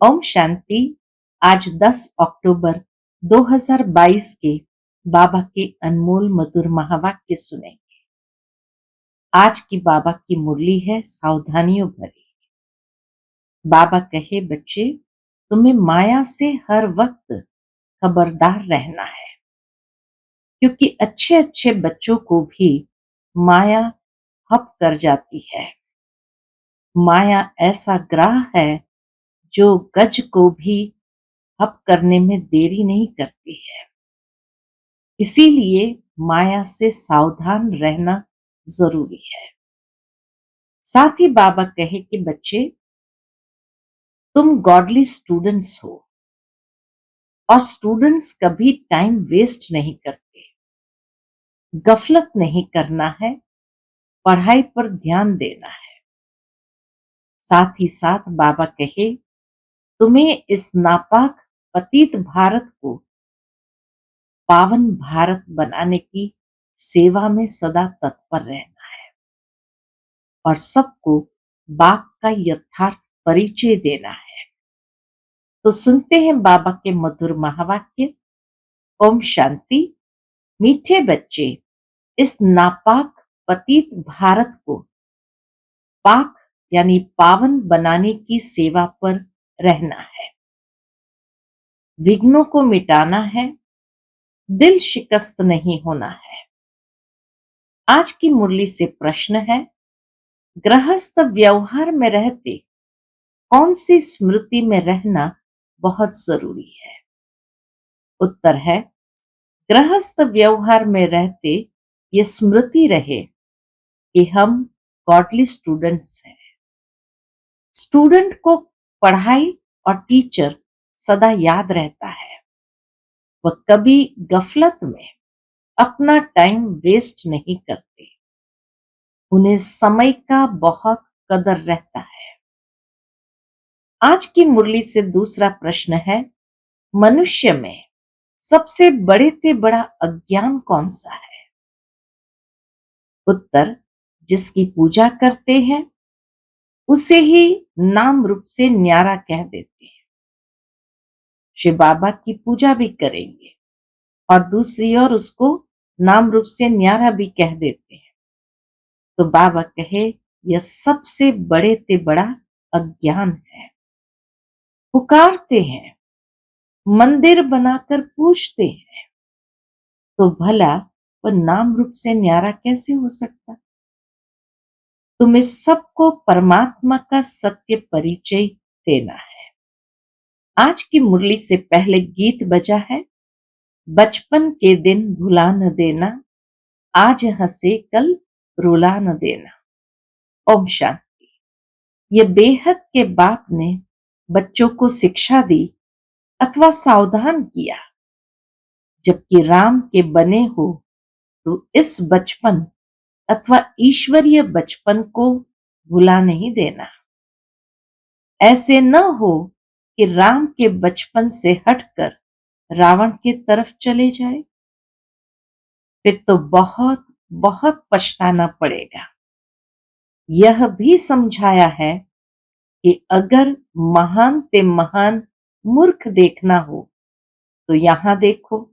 ओम शांति। आज 10 अक्टूबर 2022 के बाबा के अनमोल मधुर महावाक्य सुने। आज की बाबा की मुरली है सावधानियों भरी। बाबा कहे, बच्चे तुम्हें माया से हर वक्त खबरदार रहना है, क्योंकि अच्छे अच्छे बच्चों को भी माया हप कर जाती है। माया ऐसा ग्राह है जो गज को भी हप करने में देरी नहीं करती है। इसीलिए माया से सावधान रहना जरूरी है। साथ ही बाबा कहे कि बच्चे तुम गॉडली स्टूडेंट्स हो, और स्टूडेंट्स कभी टाइम वेस्ट नहीं करते। गफलत नहीं करना है, पढ़ाई पर ध्यान देना है। साथ ही साथ बाबा कहे, तुम्हें इस नापाक पतित भारत को पावन भारत बनाने की सेवा में सदा तत्पर रहना है और सबको बाप का यथार्थ परिचय देना है। तो सुनते हैं बाबा के मधुर महावाक्य। ओम शांति। मीठे बच्चे, इस नापाक पतित भारत को पाक यानी पावन बनाने की सेवा पर रहना है। विघ्नों को मिटाना है, दिल शिकस्त नहीं होना है। आज की मुरली से प्रश्न है, गृहस्थ व्यवहार में रहते कौन सी स्मृति में रहना बहुत जरूरी है? उत्तर है, गृहस्थ व्यवहार में रहते ये स्मृति रहे कि हम गॉडली स्टूडेंट्स हैं। स्टूडेंट को पढ़ाई और टीचर सदा याद रहता है। वह कभी गफलत में अपना टाइम वेस्ट नहीं करते। उन्हें समय का बहुत कदर रहता है। आज की मुरली से दूसरा प्रश्न है, मनुष्य में सबसे बड़े से बड़ा अज्ञान कौन सा है? उत्तर, जिसकी पूजा करते हैं उसे ही नाम रूप से न्यारा कह देते हैं। शिव बाबा की पूजा भी करेंगे और दूसरी ओर उसको नाम रूप से न्यारा भी कह देते हैं। तो बाबा कहे, यह सबसे बड़े से बड़ा अज्ञान है। पुकारते हैं, मंदिर बनाकर पूछते हैं, तो भला वह नाम रूप से न्यारा कैसे हो सकता? तुम्हें सबको परमात्मा का सत्य परिचय देना है। आज की मुरली से पहले गीत बजा है, बचपन के दिन भुला न देना, आज हंसे कल रुला न देना। ओम शांति। ये बेहद के बाप ने बच्चों को शिक्षा दी अथवा सावधान किया। जबकि राम के बने हो तो इस बचपन अथवा ईश्वरीय बचपन को भुला नहीं देना। ऐसे न हो कि राम के बचपन से हटकर रावण की तरफ चले जाए, फिर तो बहुत बहुत पछताना पड़ेगा। यह भी समझाया है कि अगर महान ते महान मूर्ख देखना हो तो यहां देखो,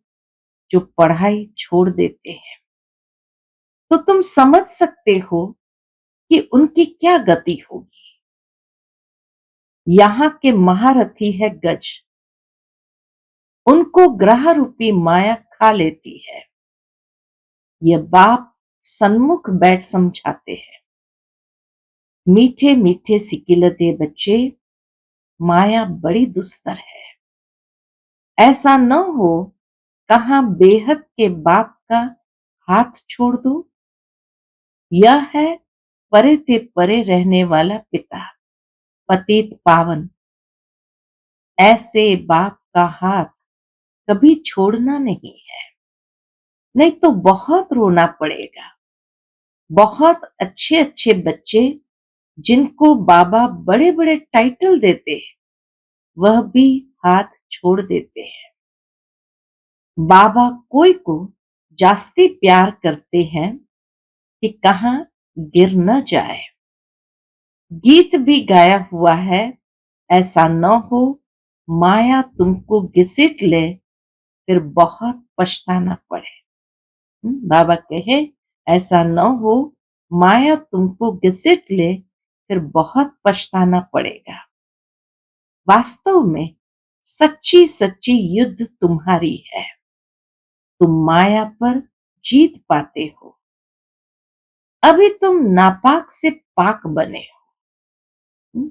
जो पढ़ाई छोड़ देते हैं। तो तुम समझ सकते हो कि उनकी क्या गति होगी। यहां के महारथी है गज, उनको ग्रह रूपी माया खा लेती है। यह बाप सन्मुख बैठ समझाते हैं, मीठे मीठे सिकिलते बच्चे, माया बड़ी दुस्तर है। ऐसा न हो कहां बेहद के बाप का हाथ छोड़ दो। यह है परे ते परे रहने वाला पिता, पतित पावन। ऐसे बाप का हाथ कभी छोड़ना नहीं है, नहीं तो बहुत रोना पड़ेगा। बहुत अच्छे अच्छे बच्चे जिनको बाबा बड़े बड़े टाइटल देते हैं, वह भी हाथ छोड़ देते हैं। बाबा कोई को जास्ती प्यार करते हैं कि कहां गिर न जाए। गीत भी गाया हुआ है, ऐसा न हो माया तुमको घसीट ले, फिर बहुत पछताना पड़े। बाबा कहे ऐसा न हो माया तुमको घसीट ले, फिर बहुत पछताना पड़ेगा। वास्तव में सच्ची सच्ची युद्ध तुम्हारी है। तुम माया पर जीत पाते हो। अभी तुम नापाक से पाक बने हो।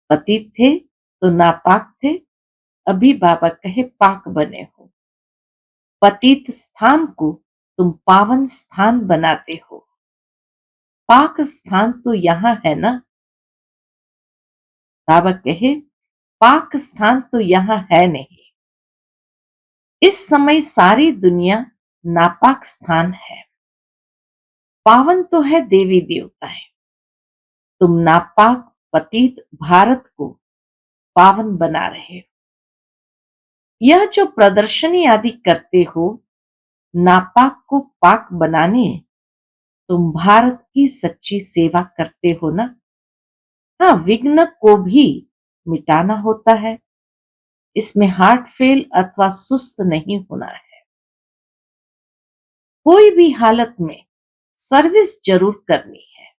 पतित थे तो नापाक थे, अभी बाबा कहे पाक बने हो। पतित स्थान को तुम पावन स्थान बनाते हो। पाक स्थान तो यहाँ है ना। बाबा कहे पाक स्थान तो यहाँ है नहीं। इस समय सारी दुनिया नापाक स्थान है। पावन तो है देवी देवताएं। तुम नापाक पतित भारत को पावन बना रहे हो। यह जो प्रदर्शनी आदि करते हो नापाक को पाक बनाने, तुम भारत की सच्ची सेवा करते हो ना। हाँ, विघ्न को भी मिटाना होता है। इसमें हार्ट फेल अथवा सुस्त नहीं होना है। कोई भी हालत में सर्विस जरूर करनी है।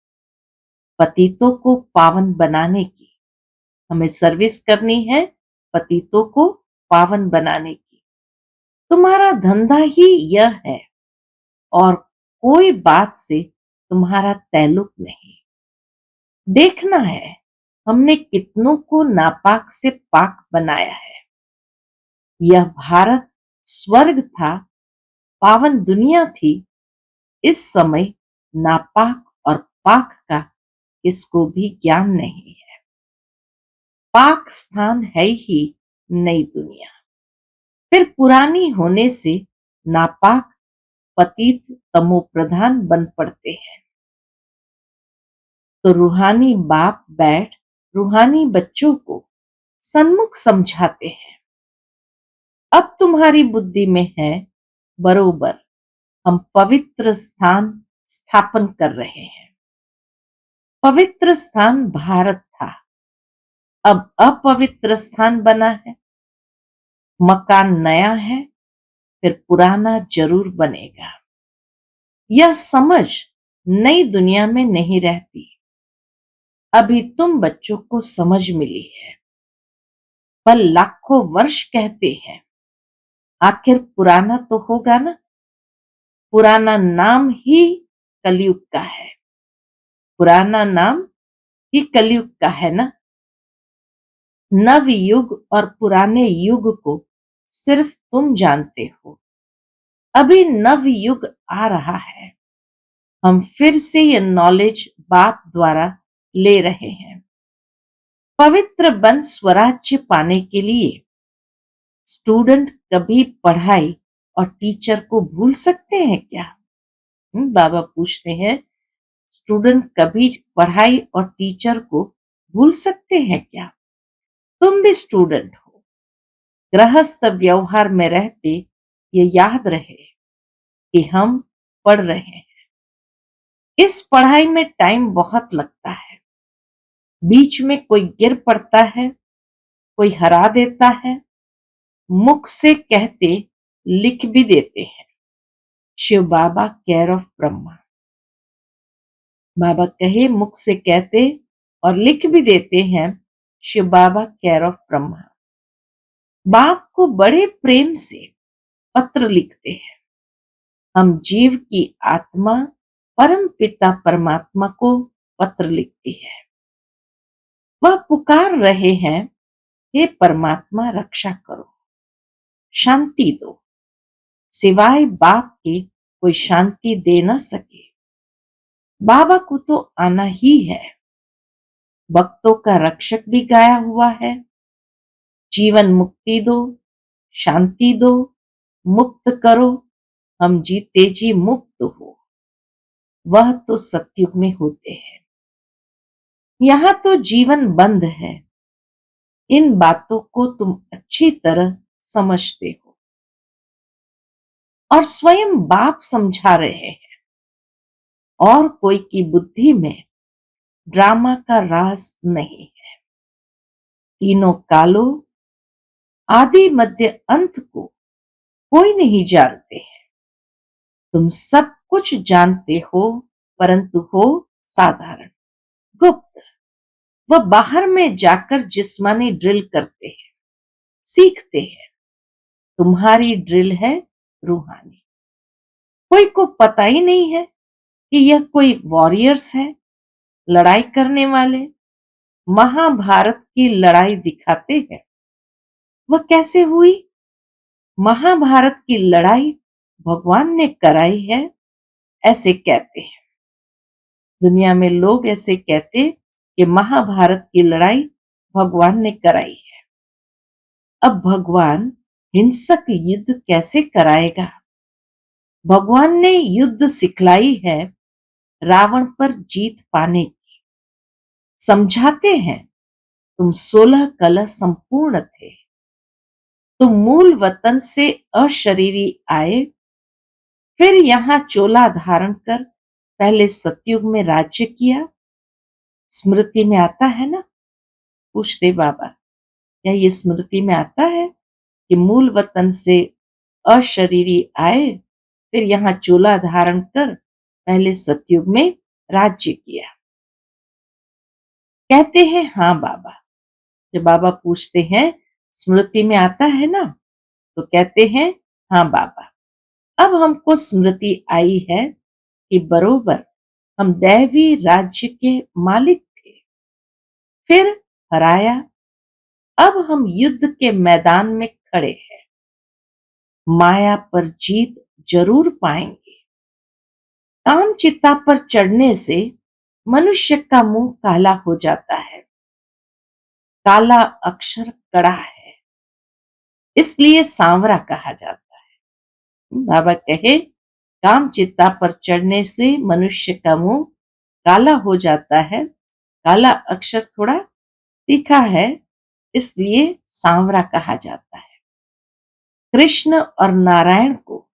पतितों को पावन बनाने की हमें सर्विस करनी है। पतितों को पावन बनाने की तुम्हारा धंधा ही यह है और कोई बात से तुम्हारा ताल्लुक नहीं। देखना है हमने कितनों को नापाक से पाक बनाया है। यह भारत स्वर्ग था, पावन दुनिया थी। इस समय नापाक और पाक का किसको भी ज्ञान नहीं है। पाक स्थान है ही नई दुनिया। फिर पुरानी होने से नापाक पतित तमो प्रधान बन पड़ते हैं। तो रूहानी बाप बैठ रूहानी बच्चों को सन्मुख समझाते हैं। अब तुम्हारी बुद्धि में है बरोबर हम पवित्र स्थान स्थापन कर रहे हैं। पवित्र स्थान भारत था, अब अपवित्र स्थान बना है। मकान नया है, फिर पुराना जरूर बनेगा। यह समझ नई दुनिया में नहीं रहती। अभी तुम बच्चों को समझ मिली है। पर लाखों वर्ष कहते हैं, आखिर पुराना तो होगा ना। पुराना नाम ही कलयुग का है। पुराना नाम ही कलयुग का है ना। नव युग और पुराने युग को सिर्फ तुम जानते हो। अभी नव युग आ रहा है। हम फिर से ये नॉलेज बाप द्वारा ले रहे हैं। पवित्र बन स्वराज्य पाने के लिए स्टूडेंट कभी पढ़ाई और टीचर को भूल सकते हैं क्या? बाबा पूछते हैं, स्टूडेंट कभी पढ़ाई और टीचर को भूल सकते हैं क्या? तुम भी स्टूडेंट हो। गृहस्थ व्यवहार में रहते ये याद रहे कि हम पढ़ रहे हैं। इस पढ़ाई में टाइम बहुत लगता है। बीच में कोई गिर पड़ता है, कोई हरा देता है। मुख से कहते लिख भी देते हैं। शिव बाबा केयर ऑफ ब्रह्मा। बाबा कहे मुख से कहते और लिख भी देते हैं शिव बाबा केयर ऑफ ब्रह्मा। बाप को बड़े प्रेम से पत्र लिखते हैं। हम जीव की आत्मा परम पिता परमात्मा को पत्र लिखती है। वह पुकार रहे हैं, हे परमात्मा रक्षा करो, शांति दो। सिवाय बाप के कोई शांति दे न सके। बाबा को तो आना ही है। भक्तों का रक्षक भी गाया हुआ है। जीवन मुक्ति दो, शांति दो, मुक्त करो, हम जीते जी मुक्त हो। वह तो सतयुग में होते हैं। यहां तो जीवन बंद है। इन बातों को तुम अच्छी तरह समझते हो और स्वयं बाप समझा रहे हैं। और कोई की बुद्धि में ड्रामा का राज नहीं है। तीनों कालों, आदि मध्य अंत को कोई नहीं जानते है। तुम सब कुछ जानते हो, परंतु हो साधारण, गुप्त। वह बाहर में जाकर जिस्मानी ड्रिल करते हैं, सीखते हैं। तुम्हारी ड्रिल है रूहानी। कोई को पता ही नहीं है कि यह कोई वॉरियर्स है, लड़ाई करने वाले। महाभारत की लड़ाई दिखाते हैं। वह कैसे हुई? महाभारत की लड़ाई भगवान ने कराई है, ऐसे कहते हैं। दुनिया में लोग ऐसे कहते कि महाभारत की लड़ाई भगवान ने कराई है। अब भगवान हिंसक युद्ध कैसे कराएगा? भगवान ने युद्ध सिखलाई है रावण पर जीत पाने की। समझाते हैं, तुम 16 कलह संपूर्ण थे। तुम मूल वतन से अशरीरी आए, फिर यहां चोला धारण कर पहले सतयुग में राज्य किया। स्मृति में आता है ना? पूछते बाबा, क्या ये स्मृति में आता है कि मूल वतन से अशरीरी आए, फिर यहां चोला धारण कर पहले सतयुग में राज्य किया? कहते हैं हाँ बाबा। जब बाबा पूछते हैं स्मृति में आता है ना, तो कहते हैं हाँ बाबा। अब हमको स्मृति आई है कि बरोबर हम दैवी राज्य के मालिक थे, फिर हराया। अब हम युद्ध के मैदान में खड़े हैं, माया पर जीत जरूर पाएंगे। काम चिता पर चढ़ने से मनुष्य का मुंह काला हो जाता है। काला अक्षर कड़ा है, इसलिए सांवरा कहा जाता है। बाबा कहे, काम चिता पर चढ़ने से मनुष्य का मुंह काला हो जाता है। काला अक्षर थोड़ा तीखा है, इसलिए सांवरा कहा जाता है। कृष्ण और नारायण को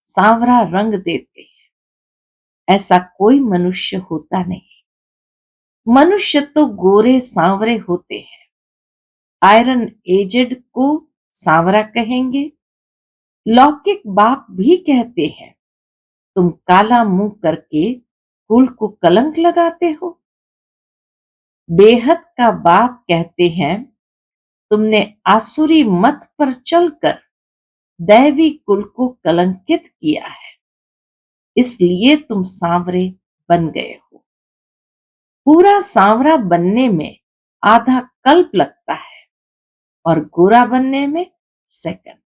सांवरा रंग देते हैं, ऐसा कोई मनुष्य होता नहीं। मनुष्य तो गोरे सांवरे होते हैं। आयरन एजेड को सांवरा कहेंगे। लौकिक बाप भी कहते हैं, तुम काला मुंह करके कुल को कलंक लगाते हो। बेहद का बाप कहते हैं, तुमने आसुरी मत पर चलकर दैवी कुल को कलंकित किया है, इसलिए तुम सांवरे बन गए हो। पूरा सांवरा बनने में आधा कल्प लगता है और गोरा बनने में सेकंड।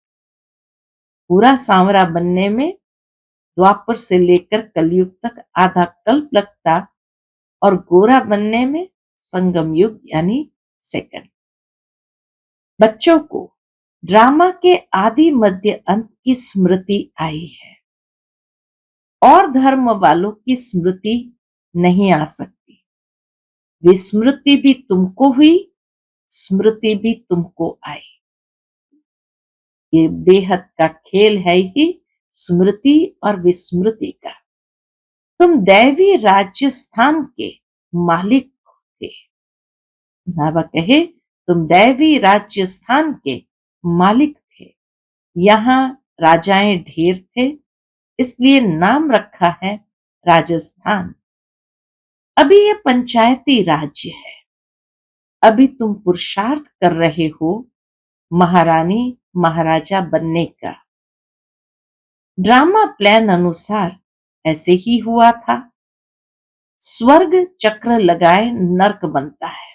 पूरा सांवरा बनने में द्वापर से लेकर कलयुग तक आधा कल्प लगता और गोरा बनने में संगम युग यानी सेकंड। बच्चों को ड्रामा के आदि मध्य अंत की स्मृति आई है और धर्म वालों की स्मृति नहीं आ सकती। विस्मृति भी तुमको हुई, स्मृति भी तुमको आई। ये बेहद का खेल है ही स्मृति और विस्मृति का। तुम दैवी राज्य स्थान के मालिक थे। बाबा कहे, तुम दैवी राज्य स्थान के मालिक थे। यहाँ राजाएं ढेर थे, इसलिए नाम रखा है राजस्थान। अभी ये पंचायती राज्य है। अभी तुम पुरुषार्थ कर रहे हो महारानी महाराजा बनने का। ड्रामा प्लान अनुसार ऐसे ही हुआ था। स्वर्ग चक्र लगाए नर्क बनता है।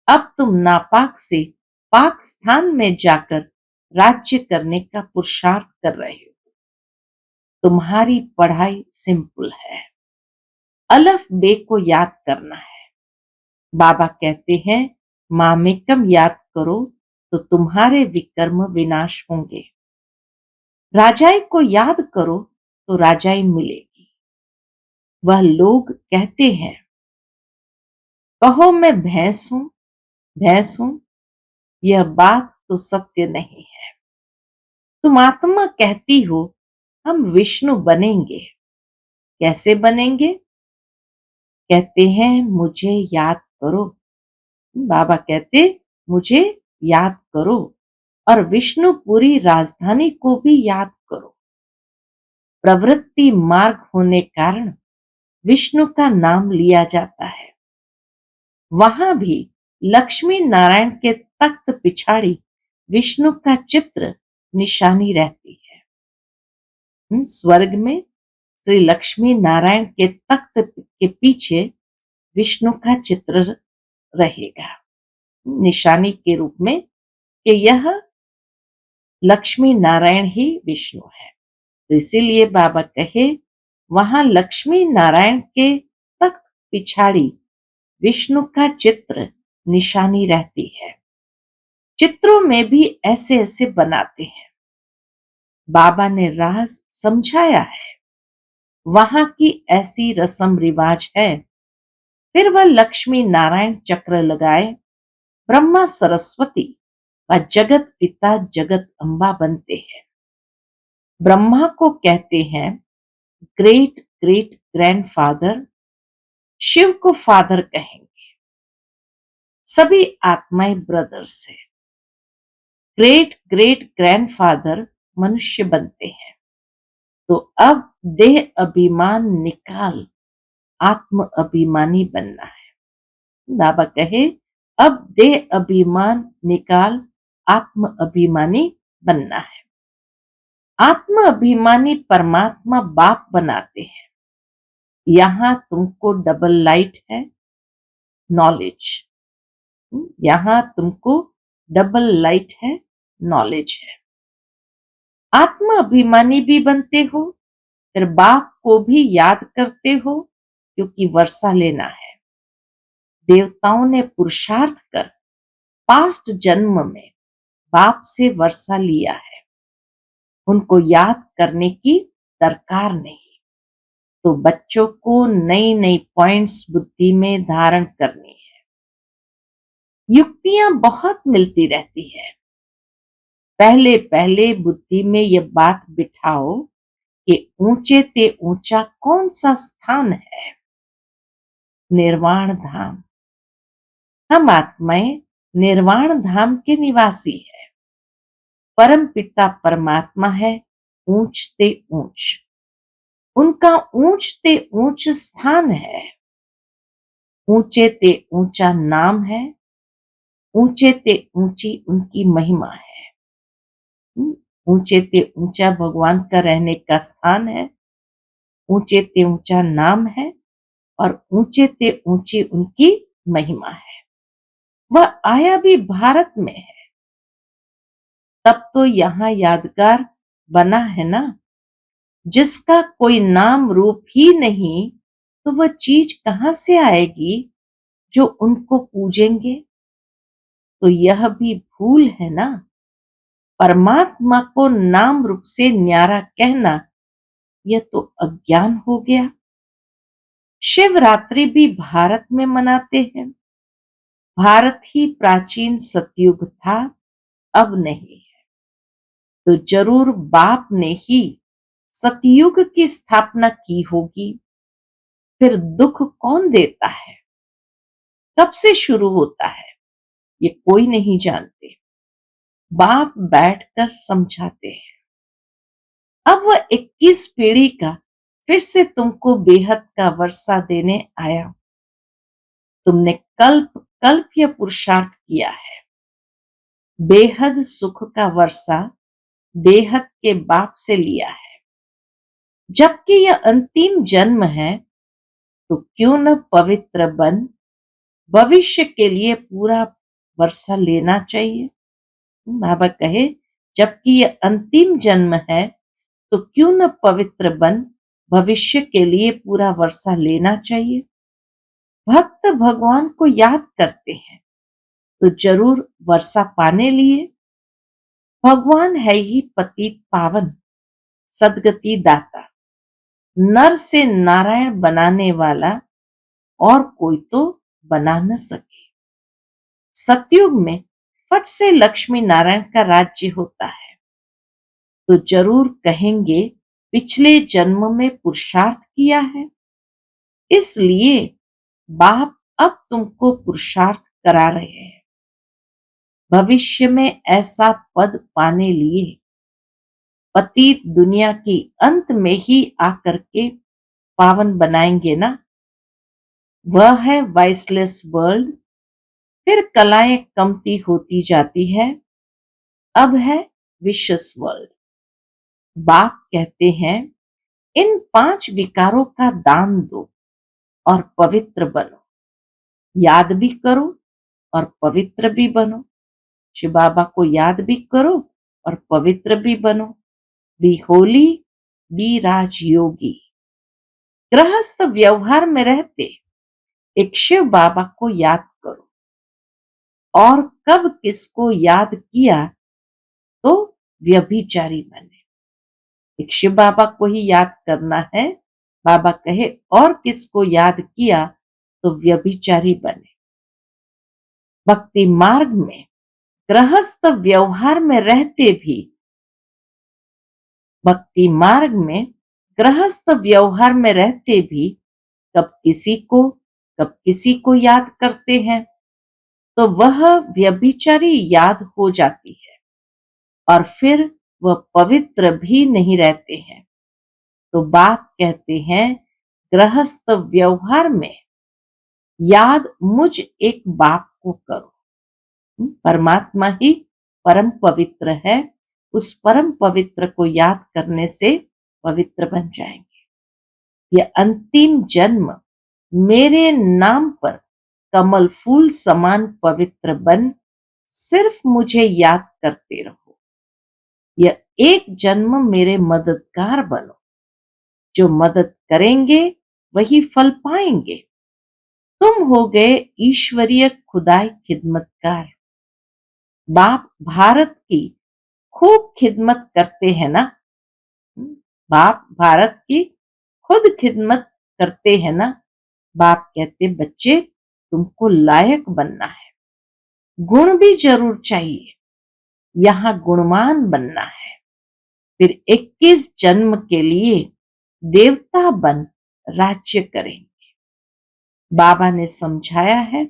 अब तुम नापाक से पाक स्थान में जाकर राज्य करने का पुरुषार्थ कर रहे हो। तुम्हारी पढ़ाई सिंपल है, अलफ बे को याद करना है। बाबा कहते हैं, मामेकम याद करो तो तुम्हारे विकर्म विनाश होंगे। राजाई को याद करो तो राजाई मिलेगी। वह लोग कहते हैं, कहो मैं भैंस हूं, भैंस हूं। यह बात तो सत्य नहीं है। तुम आत्मा कहती हो हम विष्णु बनेंगे। कैसे बनेंगे? कहते हैं मुझे याद करो। बाबा कहते मुझे याद करो और विष्णुपुरी राजधानी को भी याद करो। प्रवृत्ति मार्ग होने कारण विष्णु का नाम लिया जाता है। वहां भी लक्ष्मी नारायण के तख्त पिछाड़ी विष्णु का चित्र निशानी रहती है। स्वर्ग में श्री लक्ष्मी नारायण के तख्त के पीछे विष्णु का चित्र रहेगा, निशानी के रूप में कि यह लक्ष्मी नारायण ही विष्णु है। तो इसीलिए बाबा कहे वहां लक्ष्मी नारायण के तख्त पिछाड़ी विष्णु का चित्र निशानी रहती है। चित्रों में भी ऐसे ऐसे बनाते हैं। बाबा ने राज समझाया है, वहां की ऐसी रस्म रिवाज है। फिर वह लक्ष्मी नारायण चक्र लगाए ब्रह्मा सरस्वती व जगत पिता जगत अम्बा बनते हैं। ब्रह्मा को कहते हैं ग्रेट ग्रेट ग्रैंडफादर, शिव को फादर कहेंगे। सभी आत्माएं ब्रदर्स है। ग्रेट ग्रेट ग्रैंडफादर मनुष्य बनते हैं। तो अब देह अभिमान निकाल आत्म अभिमानी बनना है। बाबा कहे अब देह अभिमान निकाल आत्म अभिमानी बनना है। आत्म अभिमानी परमात्मा बाप बनाते हैं। यहां तुमको डबल लाइट है, नॉलेज। यहां तुमको डबल लाइट है, नॉलेज है। आत्म अभिमानी भी बनते हो, फिर बाप को भी याद करते हो, क्योंकि वर्षा लेना है। देवताओं ने पुरुषार्थ कर पास्ट जन्म में बाप से वर्षा लिया है। उनको याद करने की दरकार नहीं। तो बच्चों को नई नई पॉइंट्स बुद्धि में धारण करनी है। युक्तियां बहुत मिलती रहती है। पहले पहले बुद्धि में यह बात बिठाओ कि ऊंचे ते ऊंचा कौन सा स्थान है? निर्वाण धाम। हम आत्माएं निर्वाण धाम के निवासी है। परम पिता परमात्मा है ऊंच ते ऊंच। उनका ऊंच ते ऊंच स्थान है। ऊंचे ते ऊंचा नाम है। ऊंचे ते ऊंची उनकी महिमा है। ऊंचे ते ऊंचा भगवान का रहने का स्थान है। ऊंचे ते ऊंचा नाम है और ऊंचे ते ऊंची उनकी महिमा है। वह आया भी भारत में है, तब तो यहाँ यादगार बना है ना। जिसका कोई नाम रूप ही नहीं, तो वह चीज कहां से आएगी जो उनको पूजेंगे? तो यह भी भूल है ना। परमात्मा को नाम रूप से न्यारा कहना, यह तो अज्ञान हो गया। शिवरात्रि भी भारत में मनाते हैं। भारत ही प्राचीन सतयुग था, अब नहीं है। तो जरूर बाप ने ही सतयुग की स्थापना की होगी। फिर दुख कौन देता है? कब से शुरू होता है? ये कोई नहीं जानते। बाप बैठकर समझाते हैं। अब वह 21 पीढ़ी का फिर से तुमको बेहद का वर्षा देने आया। तुमने कल्प कल्प यह पुरुषार्थ किया है। बेहद सुख का वर्षा बेहद के बाप से लिया है। जबकि यह अंतिम जन्म है, तो क्यों न पवित्र बन भविष्य के लिए पूरा वर्षा लेना चाहिए। बाबा कहे जबकि यह अंतिम जन्म है, तो क्यों न पवित्र बन भविष्य के लिए पूरा वर्षा लेना चाहिए। भक्त भगवान को याद करते हैं, तो जरूर वर्षा पाने लिए। भगवान है ही पतित पावन सदगति दाता, नर से नारायण बनाने वाला और कोई तो बना न सके। सतयुग में फट से लक्ष्मी नारायण का राज्य होता है, तो जरूर कहेंगे पिछले जन्म में पुरुषार्थ किया है, इसलिए बाप अब तुमको पुरुषार्थ करा रहे हैं। भविष्य में ऐसा पद पाने लिए पतित दुनिया की अंत में ही आकर के पावन बनाएंगे ना। वह है वाइसलेस वर्ल्ड। फिर कलाएं कमती होती जाती है। अब है विशस वर्ल्ड। बाप कहते हैं इन 5 विकारों का दान दो और पवित्र बनो। याद भी करो और पवित्र भी बनो। शिव बाबा को याद भी करो और पवित्र भी बनो। Be holy, be Rajyogi. गृहस्थ व्यवहार में रहते एक शिव बाबा को याद करो। और कब किसको याद किया तो व्यभिचारी बने। एक शिव बाबा को ही याद करना है। बाबा कहे और किसको याद किया तो व्यभिचारी बने। भक्ति मार्ग में गृहस्थ व्यवहार में रहते भी भक्ति मार्ग में गृहस्थ व्यवहार में रहते भी कब किसी को याद करते हैं तो वह व्यभिचारी याद हो जाती है और फिर वह पवित्र भी नहीं रहते हैं। तो बाप कहते हैं गृहस्थ व्यवहार में याद मुझ एक बाप को करो। परमात्मा ही परम पवित्र है। उस परम पवित्र को याद करने से पवित्र बन जाएंगे। यह अंतिम जन्म मेरे नाम पर कमल फूल समान पवित्र बन सिर्फ मुझे याद करते रहो। यह एक जन्म मेरे मददगार बनो। जो मदद करेंगे वही फल पाएंगे। तुम हो गए ईश्वरीय खुदाई खिदमतकार। बाप भारत की खूब खिदमत करते हैं ना। बाप भारत की खुद खिदमत करते हैं ना। बाप कहते बच्चे तुमको लायक बनना है। गुण भी जरूर चाहिए। यहाँ गुणवान बनना है। फिर 21 जन्म के लिए देवता बन राज्य करेंगे। बाबा ने समझाया है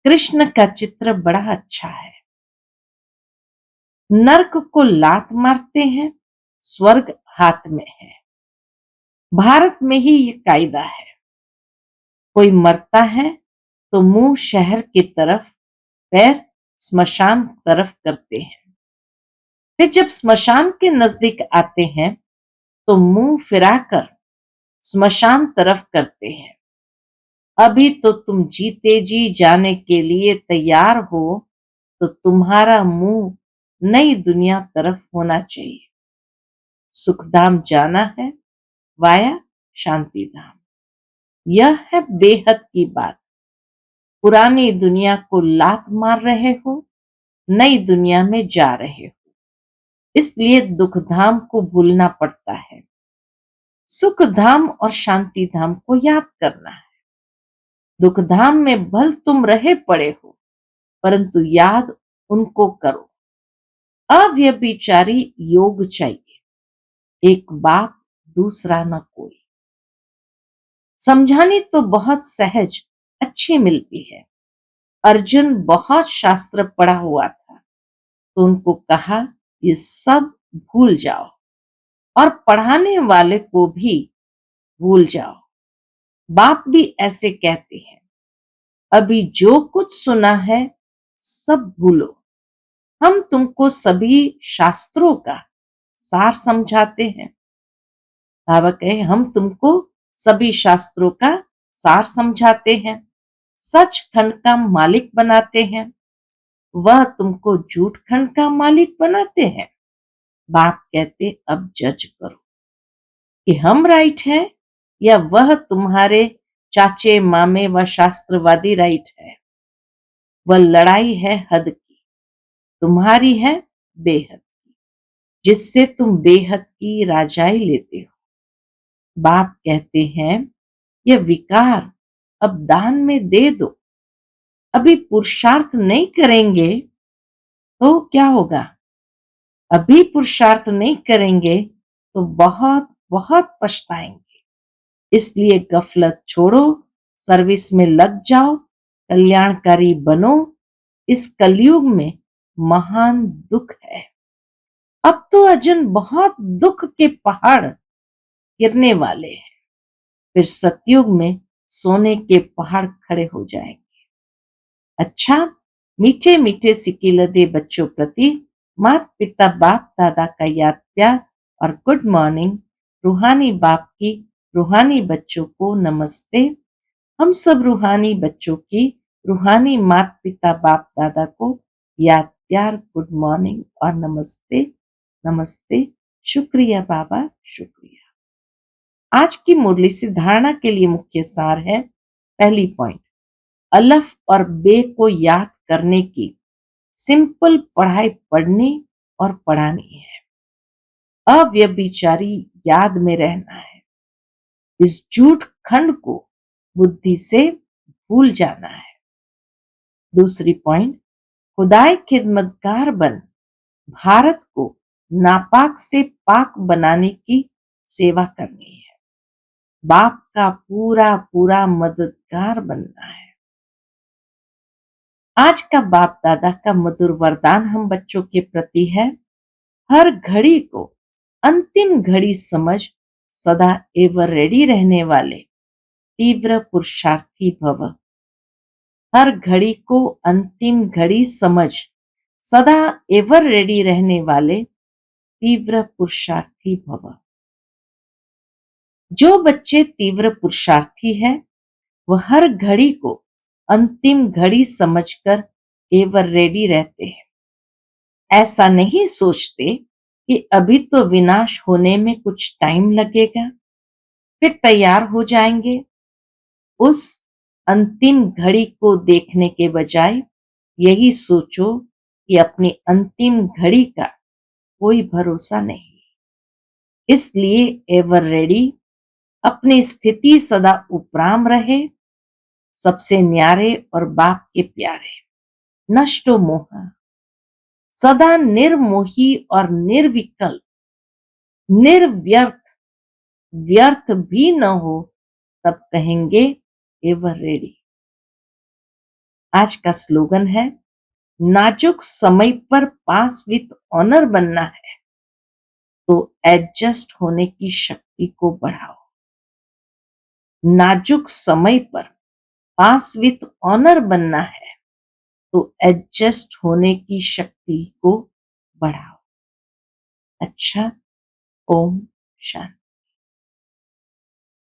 कृष्ण का चित्र बड़ा अच्छा है। नरक को लात मारते हैं, स्वर्ग हाथ में है। भारत में ही ये कायदा है। कोई मरता है तो मुंह शहर की तरफ, पैर स्मशान तरफ करते हैं। फिर जब स्मशान के नजदीक आते हैं तो मुंह फिराकर स्मशान तरफ करते हैं। अभी तो तुम जीते जी जाने के लिए तैयार हो तो तुम्हारा मुंह नई दुनिया तरफ होना चाहिए। सुखधाम जाना है वाया शांति धाम। यह है बेहद की बात। पुरानी दुनिया को लात मार रहे हो, नई दुनिया में जा रहे हो। इसलिए दुख धाम को भूलना पड़ता है। सुख धाम और शांति धाम को याद करना है। दुख धाम में भल तुम रहे पड़े हो परंतु याद उनको करो। अव्यभिचारी योग चाहिए। एक बाप दूसरा न कोई। समझानी तो बहुत सहज अच्छी मिलती है। अर्जुन बहुत शास्त्र पढ़ा हुआ था तो उनको कहा ये सब भूल जाओ और पढ़ाने वाले को भी भूल जाओ। बाप भी ऐसे कहते हैं अभी जो कुछ सुना है सब भूलो। हम तुमको सभी शास्त्रों का सार समझाते हैं। बाबा कहे हम तुमको सभी शास्त्रों का सार समझाते हैं। सच खंड का मालिक बनाते हैं। वह तुमको झूठ खंड का मालिक बनाते हैं। बाप कहते अब जज करो कि हम राइट हैं या वह तुम्हारे चाचे मामे व शास्त्रवादी राइट है। वह लड़ाई है हद की, तुम्हारी है बेहद की, जिससे तुम बेहद की राजाई लेते हो। बाप कहते हैं यह विकार अब दान में दे दो। अभी पुरुषार्थ नहीं करेंगे तो क्या होगा। अभी पुरुषार्थ नहीं करेंगे तो बहुत बहुत पछताएंगे। इसलिए गफलत छोड़ो, सर्विस में लग जाओ, कल्याणकारी बनो। इस कलयुग में महान दुख है। अब तो अजन बहुत दुख के पहाड़ गिरने वाले हैं। फिर सतयुग में सोने के पहाड़ खड़े हो जाएंगे। अच्छा, मीठे मीठे सिकिलदे बच्चों प्रति माता पिता बाप दादा का याद प्यार और गुड मॉर्निंग। रूहानी बाप की रूहानी बच्चों को नमस्ते। हम सब रूहानी बच्चों की रूहानी माता पिता बाप दादा को याद प्यार गुड मॉर्निंग और नमस्ते। नमस्ते। शुक्रिया बाबा, शुक्रिया। आज की मुरली से धारणा के लिए मुख्य सार है। पहली पॉइंट, अलफ और बे को याद करने की सिंपल पढ़ाई पढ़नी और पढ़ानी है। अव्यभिचारी याद में रहना है। इस झूठ खंड को बुद्धि से भूल जाना है। दूसरी पॉइंट, खुदाई खिदमतगार बन भारत को नापाक से पाक बनाने की सेवा करनी है। बाप का पूरा पूरा मददगार बनना है। आज का बाप दादा का मधुर वरदान हम बच्चों के प्रति है। हर घड़ी को अंतिम घड़ी समझ सदा एवर रेडी रहने वाले तीव्र पुरुषार्थी भव। हर घड़ी को अंतिम घड़ी समझ सदा एवर रेडी रहने वाले तीव्र पुरुषार्थी भव। जो बच्चे तीव्र पुरुषार्थी हैं वह हर घड़ी को अंतिम घड़ी समझकर एवर रेडी रहते हैं। ऐसा नहीं सोचते कि अभी तो विनाश होने में कुछ टाइम लगेगा, फिर तैयार हो जाएंगे। उस अंतिम घड़ी को देखने के बजाय यही सोचो कि अपनी अंतिम घड़ी का कोई भरोसा नहीं। इसलिए एवर रेडी, अपनी स्थिति सदा उपराम रहे। सबसे न्यारे और बाप के प्यारे, नष्टो मोह, सदा निर्मोही और निर्विकल्प, निर्व्यर्थ, व्यर्थ भी न हो तब कहेंगे एवर रेडी। आज का स्लोगन है, नाजुक समय पर पास विथ ऑनर बनना है तो एडजस्ट होने की शक्ति को बढ़ाओ। नाजुक समय पर पास विथ ऑनर बनना है तो एडजस्ट होने की शक्ति को बढ़ाओ। अच्छा, ओम शांति।